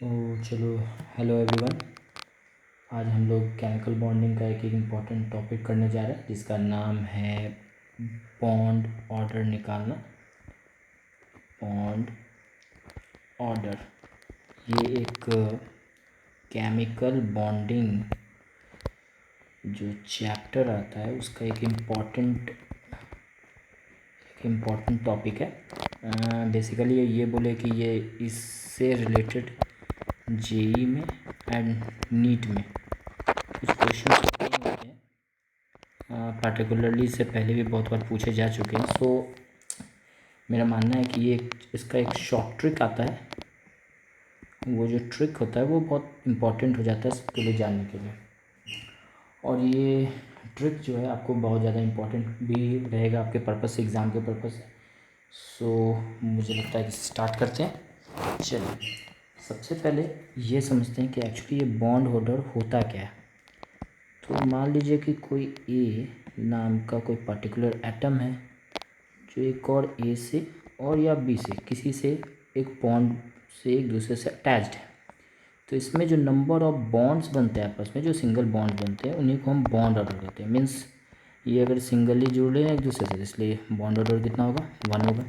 तो चलो, hello everyone. आज हम लोग केमिकल बॉन्डिंग का एक इम्पॉर्टेंट टॉपिक करने जा रहे हैं जिसका नाम है बॉन्ड ऑर्डर निकालना। बॉन्ड ऑर्डर ये एक केमिकल बॉन्डिंग जो चैप्टर आता है उसका एक इम्पॉर्टेंट टॉपिक है। बेसिकली ये बोले कि ये इससे रिलेटेड जेई में एंड नीट में कुछ क्वेश्चन होते हैं। पार्टिकुलरली इससे पहले भी बहुत बार पूछे जा चुके हैं। सो मेरा मानना है कि इसका एक शॉर्ट ट्रिक आता है। वो जो ट्रिक होता है वो बहुत इम्पॉर्टेंट हो जाता है सबके लिए जानने के लिए, और ये ट्रिक जो है आपको बहुत ज़्यादा इम्पॉर्टेंट भी रहेगा आपके पर्पज़ से, एग्ज़ाम के पर्पज़ से। सो मुझे लगता है कि स्टार्ट करते हैं। चलिए, सबसे पहले ये समझते हैं कि एक्चुअली ये बॉन्ड ऑर्डर होता क्या है। तो मान लीजिए कि कोई ए नाम का कोई पर्टिकुलर एटम है जो एक और ए से और या बी से किसी से एक बॉन्ड से एक दूसरे से अटैच्ड है। तो इसमें जो नंबर ऑफ बॉन्ड्स बनते हैं आपस में, जो सिंगल बॉन्ड बनते हैं, उन्हीं को हम बॉन्ड ऑर्डर कहते हैं। मीन्स ये अगर सिंगली जुड़े हैं एक दूसरे से, इसलिए बॉन्ड ऑर्डर कितना होगा, 1 होगा।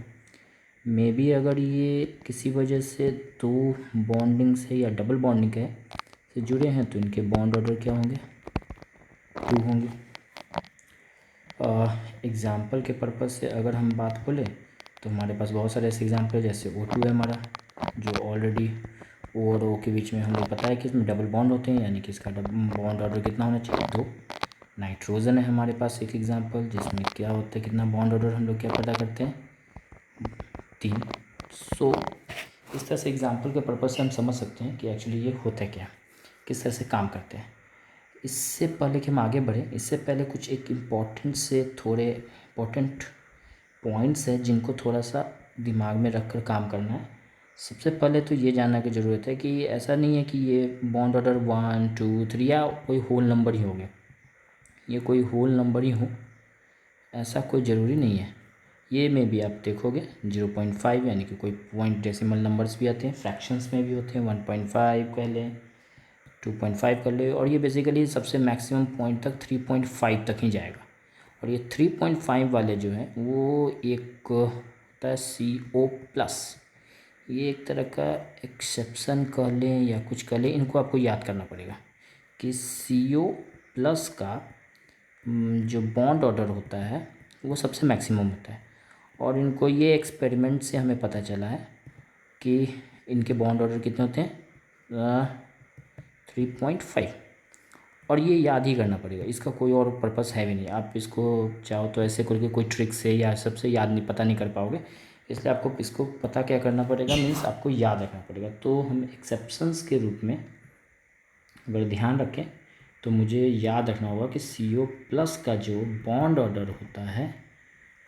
मे बी अगर ये किसी वजह से दो बॉन्डिंग से या डबल बॉन्डिंग है से जुड़े हैं तो इनके बॉन्ड ऑर्डर क्या होंगे, 2 होंगे। एग्ज़ाम्पल के पर्पज़ से अगर हम बात बोलें तो हमारे पास बहुत सारे ऐसे एग्जाम्पल है, जैसे O2 है हमारा, जो ऑलरेडी O और O के बीच में हमें पता है कि इसमें डबल बॉन्ड होते हैं, यानी कि इसका बॉन्ड ऑर्डर कितना होना चाहिए, 2। नाइट्रोजन है हमारे पास एक एग्जाम्पल, जिसमें क्या होता है, कितना बॉन्ड ऑर्डर हम लोग क्या पता करते हैं, 3। सो इस तरह से एग्जाम्पल के पर्पज़ से हम समझ सकते हैं कि एक्चुअली ये होता क्या है, किस तरह से काम करते हैं। इससे पहले कि हम आगे बढ़ें, इससे पहले कुछ एक इम्पॉर्टेंट से थोड़े इम्पॉर्टेंट पॉइंट्स हैं जिनको थोड़ा सा दिमाग में रख कर काम करना है। सबसे पहले तो ये जानना की ज़रूरत है कि ऐसा नहीं है कि ये बॉन्ड ऑर्डर 1 2 3 या कोई होल नंबर ही हो गया, ये कोई होल नंबर ही हो ऐसा कोई ज़रूरी नहीं है। ये में भी आप देखोगे 0.5, यानी कि कोई पॉइंट डेसिमल नंबर्स भी आते हैं, फ्रैक्शंस में भी होते हैं, 1.5 कह लें, 2.5 कर ले, और ये बेसिकली सबसे मैक्सिमम पॉइंट तक 3.5 तक ही जाएगा। और ये 3.5 वाले जो हैं वो एक होता है CO+। ये एक तरह का एक्सेप्शन कह लें या कुछ कह लें, इनको आपको याद करना पड़ेगा कि CO+ का जो बॉन्ड ऑर्डर होता है वो सबसे मैक्सिमम होता है। और इनको ये एक्सपेरिमेंट से हमें पता चला है कि इनके बॉन्ड ऑर्डर कितने होते हैं, 3.5। और ये याद ही करना पड़ेगा, इसका कोई और पर्पस है भी नहीं। आप इसको चाहो तो ऐसे करके कोई ट्रिक से या सबसे याद नहीं, पता नहीं कर पाओगे, इसलिए आपको इसको पता क्या करना पड़ेगा, मीन्स आपको याद रखना पड़ेगा। तो हम एक्सेप्शंस के रूप में अगर ध्यान रखें तो मुझे याद रखना होगा कि CO+ का जो बॉन्ड ऑर्डर होता है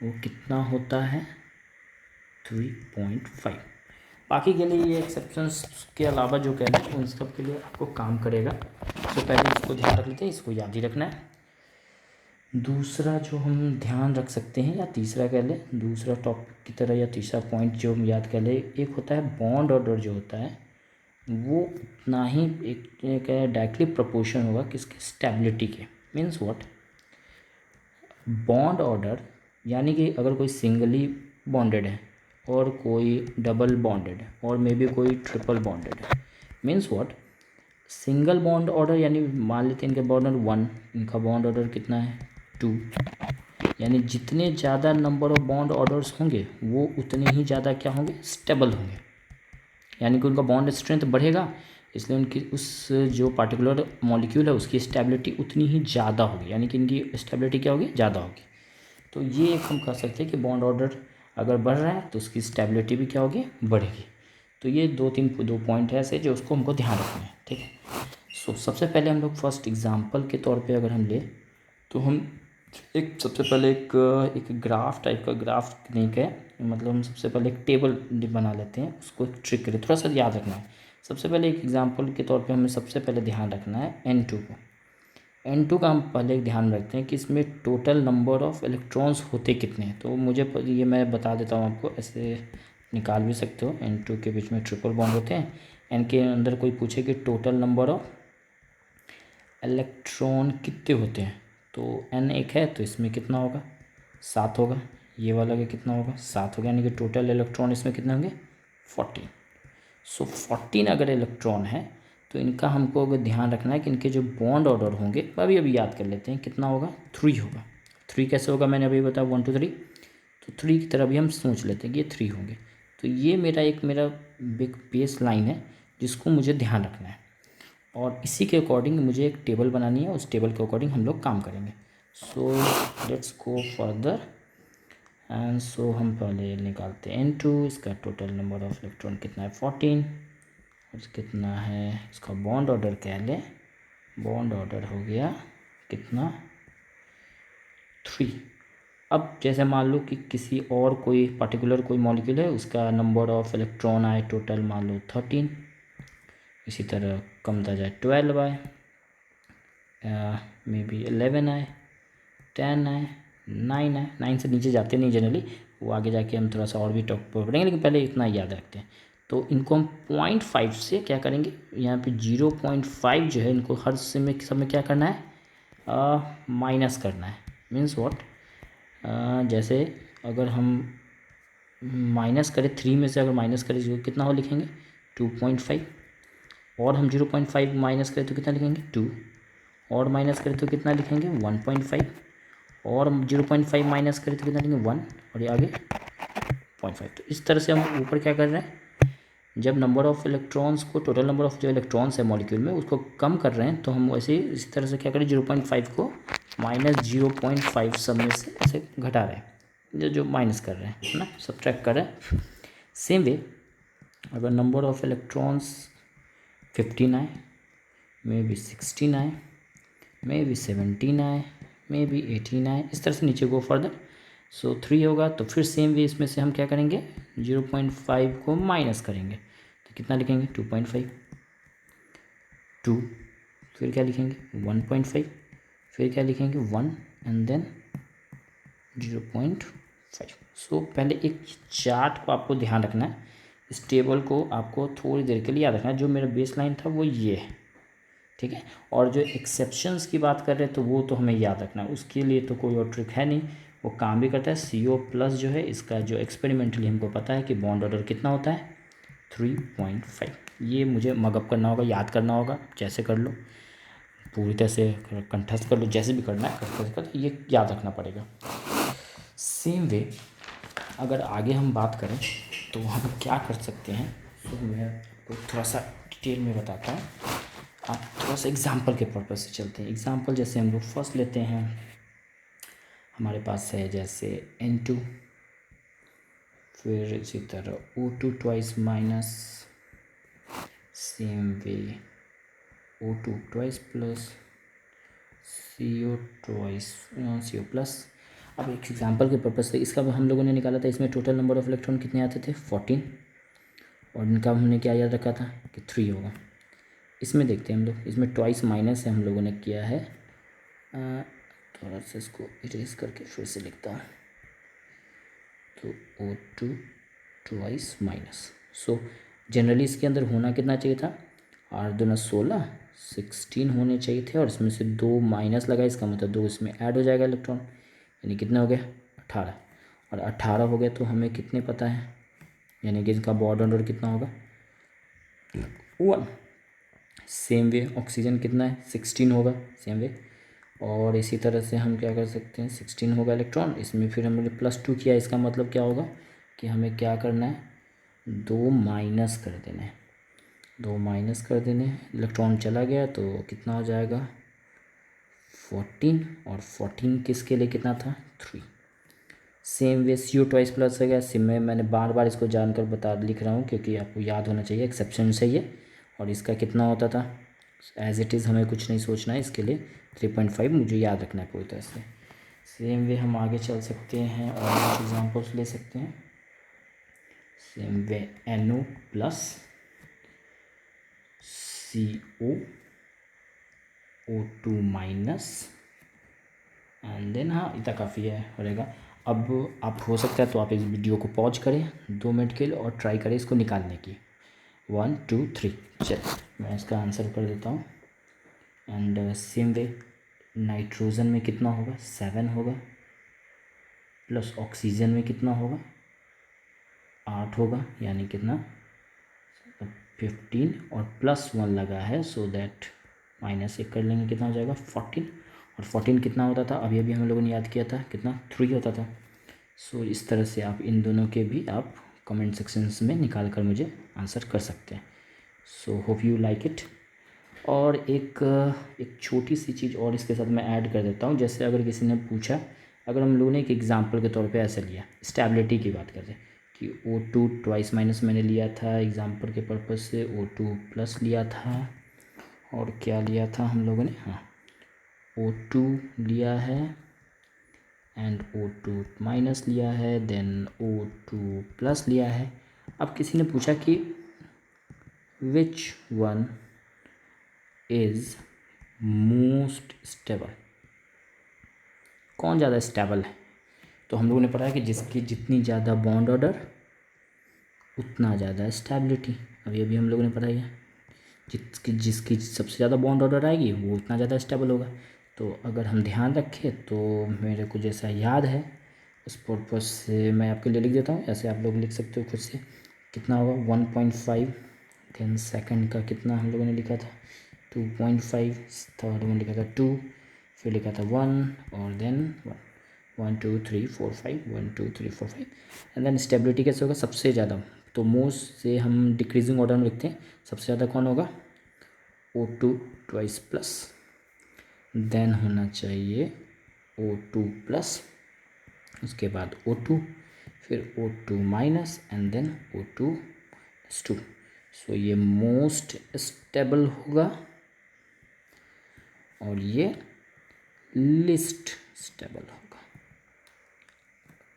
वो कितना होता है, 3.5। बाकी के लिए ये एक्सेप्शंस के अलावा जो कहना है उन सब के लिए आपको काम करेगा। तो पहले इसको ध्यान रख लेते हैं, इसको याद ही रखना है। दूसरा जो हम ध्यान रख सकते हैं, या तीसरा कह लें, दूसरा टॉपिक की तरह या तीसरा पॉइंट जो हम याद कर ले, एक होता है बॉन्ड ऑर्डर जो होता है वो उतना ही एक डायरेक्टली प्रोपोर्शन होगा किसके, स्टेबिलिटी के। मीन्स व्हाट, बॉन्ड ऑर्डर यानी कि अगर कोई सिंगली बॉन्डेड है और कोई डबल बॉन्डेड है और मे बी कोई ट्रिपल बॉन्डेड है, means what, single bond order यानी मान लेते हैं इनके बॉन्ड ऑर्डर 1, इनका बॉन्ड ऑर्डर कितना है, 2। यानी जितने ज़्यादा नंबर ऑफ बॉन्ड ऑर्डर्स होंगे वो उतने ही ज़्यादा क्या होंगे, स्टेबल होंगे, यानी कि उनका बॉन्ड स्ट्रेंथ बढ़ेगा, इसलिए उनकी उस जो पार्टिकुलर मॉलिक्यूल है उसकी स्टेबिलिटी उतनी ही ज़्यादा होगी, यानी कि इनकी स्टेबिलिटी क्या होगी, ज़्यादा होगी। तो ये एक हम कह सकते हैं कि बॉन्ड ऑर्डर अगर बढ़ रहा है तो उसकी स्टेबिलिटी भी क्या होगी, बढ़ेगी। तो ये दो पॉइंट है ऐसे जो उसको हमको ध्यान रखना है, ठीक है। सो सबसे पहले हम लोग फर्स्ट एग्जांपल के तौर पे अगर हम ले तो हम एक सबसे पहले एक ग्राफ टाइप का, ग्राफ नहीं कहे मतलब, हम सबसे पहले एक टेबल बना लेते हैं, उसको एक ट्रिक करें, थोड़ा सा याद रखना है। सबसे पहले एक एग्जांपल के तौर पे हमें सबसे पहले ध्यान रखना है N2 को। N2 का हम पहले ध्यान रखते हैं कि इसमें टोटल नंबर ऑफ़ इलेक्ट्रॉन्स होते कितने हैं। तो मुझे ये मैं बता देता हूँ आपको, ऐसे निकाल भी सकते हो, N2 के बीच में ट्रिपल बॉन्ड होते हैं, एन के अंदर कोई पूछे कि टोटल नंबर ऑफ इलेक्ट्रॉन कितने होते हैं, तो एन एक है तो इसमें कितना होगा 7 होगा, ये वाला का कितना होगा 7 होगा, यानी कि टोटल इलेक्ट्रॉन इसमें कितने होंगे 14। सो 14 अगर इलेक्ट्रॉन है तो इनका हमको अगर ध्यान रखना है कि इनके जो बॉन्ड ऑर्डर होंगे अभी याद कर लेते हैं कितना होगा 3 होगा। 3 कैसे होगा मैंने अभी बताया 1 2 3, तो 3 की तरह भी हम सोच लेते हैं कि ये 3 होंगे। तो ये मेरा बिग बेस लाइन है जिसको मुझे ध्यान रखना है और इसी के अकॉर्डिंग मुझे एक टेबल बनानी है, उस टेबल के अकॉर्डिंग हम लोग काम करेंगे। So let's go further and so हम पहले निकालते हैं N2, इसका टोटल नंबर ऑफ इलेक्ट्रॉन कितना है 14 और कितना है इसका बॉन्ड ऑर्डर कह लें, बॉन्ड ऑर्डर हो गया कितना 3। अब जैसे मान लो कि किसी और कोई पर्टिकुलर कोई मॉलिक्यूल है उसका नंबर ऑफ इलेक्ट्रॉन आए टोटल मान लो 13, इसी तरह कमता जाए 12 आए, मे बी 11 आए, 10 आए, 9 आए, 9 से नीचे जाते नहीं जनरली, वो आगे जाके हम थोड़ा सा और भी टॉप पर पढ़ेंगे, लेकिन पहले इतना याद रखते हैं। तो इनको हम 0.5 से क्या करेंगे, यहाँ पे 0.5 जो है इनको हर सब में क्या करना है माइनस करना है। मीन्स व्हाट, जैसे अगर हम माइनस करें 3 में से अगर माइनस करें जो कितना हो लिखेंगे 2.5, और हम 0.5 माइनस करें तो कितना लिखेंगे 2, और माइनस करें तो कितना लिखेंगे 1.5, और 0.5 माइनस करें तो कितना लिखेंगे 1, और ये आगे 0.5। तो इस तरह से हम ऊपर क्या कर रहे हैं, जब नंबर ऑफ़ इलेक्ट्रॉन्स को टोटल नंबर ऑफ़ जो इलेक्ट्रॉन्स है मॉलिक्यूल में उसको कम कर रहे हैं, तो हम वैसे इसी तरह से क्या करें 0.5 को माइनस 0.5 सब में से ऐसे घटा रहे हैं, जो माइनस कर रहे हैं है ना, सब्ट्रैक्ट कर रहे हैं। सेम वे अगर नंबर ऑफ़ इलेक्ट्रॉन्स 15 आए, मे बी 16 आए, मे बी 17 आए, मे बी 18 आए, इस तरह से नीचे गो फर्दर। सो 3 होगा तो फिर सेम वे इसमें से हम क्या करेंगे 0.5 को माइनस करेंगे, तो कितना लिखेंगे 2.5, 2, फिर क्या लिखेंगे 1.5, फिर क्या लिखेंगे 1 एंड देन 0.5। सो पहले एक चार्ट को आपको ध्यान रखना है, इस टेबल को आपको थोड़ी देर के लिए याद रखना है। जो मेरा बेस लाइन था वो ये है, ठीक है, और जो एक्सेप्शंस की बात कर रहे हैं तो वो तो हमें याद रखना है, उसके लिए तो कोई और ट्रिक है नहीं, वो काम भी करता है। CO+ जो है इसका जो एक्सपेरिमेंटली हमको पता है कि बॉन्ड ऑर्डर कितना होता है 3.5। ये मुझे मगअप करना होगा, याद करना होगा, जैसे कर लो पूरी तरह से कंठस्थ कर लो, जैसे भी करना है करके ये याद रखना पड़ेगा। सेम वे अगर आगे हम बात करें तो हम क्या कर सकते हैं, तो मैं आपको थोड़ा सा डिटेल में बताता हूँ। आप थोड़ा सा एग्जाम्पल के पर्पज़ से चलते हैं। एग्जाम्पल जैसे हम लोग फर्स्ट लेते हैं, हमारे पास है जैसे N2, फिर इसी तरह O2 twice minus, same way O2 twice plus, CO twice CO plus. अब एक एग्जाम्पल के पर्पज़ से इसका हम लोगों ने निकाला था, इसमें टोटल नंबर ऑफ इलेक्ट्रॉन कितने आते थे 14, और इनका हमने क्या याद रखा था कि 3 होगा। इसमें देखते हैं हम लोग, इसमें ट्वाइस माइनस है हम लोगों ने किया है, थोड़ा सा इसको इरेज करके फिर से लिखता हूँ, तो O2 twice minus. So generally इसके अंदर होना कितना चाहिए था 8 दूना 16, 16 होने चाहिए थे, और इसमें से 2 माइनस लगा, इसका मतलब 2 इसमें ऐड हो जाएगा इलेक्ट्रॉन, यानी कितना हो गया 18, और 18 हो गया तो हमें कितने पता है, यानी कि इसका बॉन्ड ऑर्डर कितना होगा 1। सेम वे ऑक्सीजन कितना है 16 होगा सेम वे, और इसी तरह से हम क्या कर सकते हैं 16 होगा इलेक्ट्रॉन, इसमें फिर हमने +2 किया, इसका मतलब क्या होगा कि हमें क्या करना है 2 माइनस कर देना है, 2 माइनस कर देने हैं, इलेक्ट्रॉन चला गया तो कितना हो जाएगा 14, और 14 किसके लिए कितना था 3। Same way CO twice plus हो गया, सिम में मैंने बार बार इसको जानकर बता लिख रहा हूँ क्योंकि आपको याद होना चाहिए, एक्सेप्शन से ये, और इसका कितना होता था एज इट इज़, हमें कुछ नहीं सोचना है इसके लिए 3.5 मुझे याद रखना है पूरी तरह से। सेम वे हम आगे चल सकते हैं और एग्जांपल्स ले सकते हैं। Same way NO plus CO O2 minus, and then हाँ इतना काफ़ी है रहेगा। अब आप हो सकता है तो आप इस वीडियो को पॉज करें 2 मिनट के लिए और ट्राई करें इसको निकालने की, 1 2 3। चल मैं इसका आंसर कर देता हूँ। एंड सेम वे नाइट्रोजन में कितना होगा, 7 होगा, प्लस ऑक्सीजन में कितना होगा, 8 होगा, यानी कितना 15, और +1 लगा है, सो दैट -1 कर लेंगे, कितना हो जाएगा 14। और 14 कितना होता था, अभी अभी हम लोगों ने याद किया था, कितना 3 होता था। सो इस तरह से आप इन दोनों के भी आप कमेंट सेक्शंस में निकाल कर मुझे आंसर कर सकते हैं। सो होप यू लाइक इट। और एक छोटी सी चीज़ और इसके साथ मैं ऐड कर देता हूँ। जैसे अगर किसी ने पूछा, अगर हम लोगों ने एक एग्जांपल के तौर पे ऐसे लिया, स्टेबिलिटी की बात करें कि O2 ट्वाइस माइनस मैंने लिया था एग्जांपल के पर्पज़ से, O2 प्लस लिया था, और क्या लिया था हम लोगों ने, हाँ O2 लिया है एंड O2 माइनस लिया है, देन O2 प्लस लिया है। अब किसी ने पूछा कि which one is most stable, कौन ज़्यादा स्टेबल है। तो हम लोगों ने पढ़ा है कि जिसकी जितनी ज़्यादा बॉन्ड ऑर्डर उतना ज़्यादा स्टेबिलिटी। अभी अभी हम लोगों ने पढ़ा है जिसकी जिसकी सबसे ज़्यादा बॉन्ड ऑर्डर आएगी वो उतना ज़्यादा स्टेबल होगा। तो अगर हम ध्यान रखें तो मेरे को जैसा याद है उस पर्पज़ से मैं आपके लिए लिख देता हूँ, ऐसे आप लोग लिख सकते हो खुद से। कितना होगा 1.5, देन सेकंड का कितना हम लोगों ने लिखा था 2.5, थर्ड में लिखा था 2, फिर लिखा था 1, और देन 1 2 3 4 5, 1 2 3 4 5। एंड देन स्टेबिलिटी कैसे होगा, सबसे ज़्यादा तो मोस्ट से हम डिक्रीजिंग ऑर्डर में लिखते हैं, सबसे ज़्यादा कौन होगा O2 ट्वाइस प्लस, देन होना चाहिए O2 प्लस, उसके बाद O2, फिर O2 minus, and then O2 2। सो ये मोस्ट स्टेबल होगा और ये लिस्ट स्टेबल होगा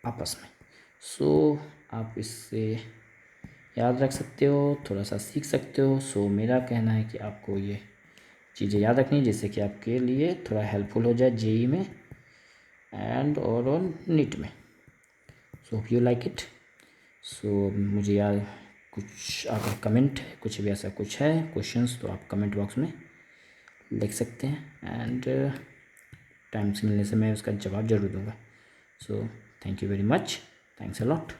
आपस में। सो आप इससे याद रख सकते हो, थोड़ा सा सीख सकते हो। सो मेरा कहना है कि आपको ये चीज़ें याद रखनी है जिससे कि आपके लिए थोड़ा हेल्पफुल हो जाए जेई में एंड और ऑन नीट में। So hope you like it. So मुझे यार कुछ अगर कमेंट है, कुछ भी ऐसा कुछ है क्वेश्चंस, तो आप कमेंट बॉक्स में लिख सकते हैं एंड टाइम से मिलने से मैं उसका जवाब ज़रूर दूंगा। So thank you very much, thanks a lot.